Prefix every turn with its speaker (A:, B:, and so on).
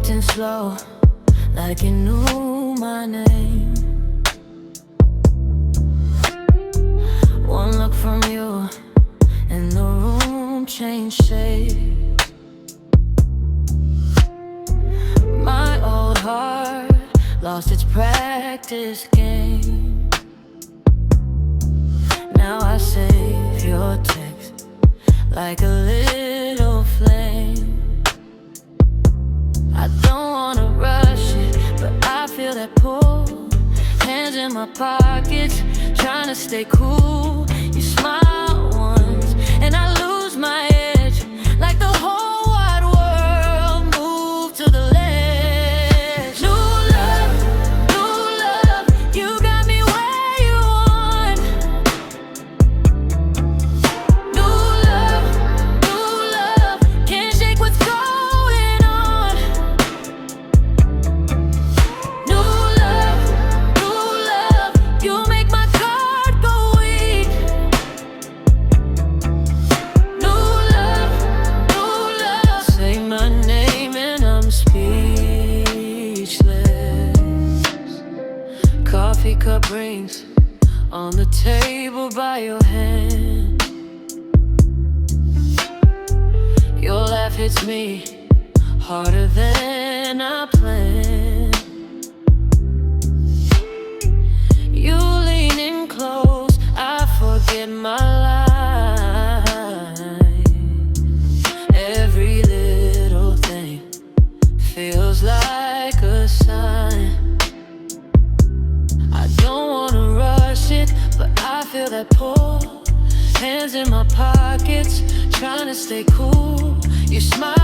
A: walked in slow, like you knew my name. One look from you, and the room changed shape. My old heart lost its practice game. Now I save your text like a little flame. I don't wanna rush it, but I feel that pull. Hands in my pockets, trying to stay cool. You smile once, and I lose my edge, like the whole wide world moved to the ledge. New love, you got me where you want. New love, can't shake what's going on. New love, you make my heart go weak. New love, say my name and I'm speechless. Coffee cup rings on the table by your hand. Your laugh hits me harder than I planned. You lean in close, I forget my line. Every little thing feels like a sign. I don't wanna rush it, but I feel that pull. Hands in my pockets, trying to stay cool. You smile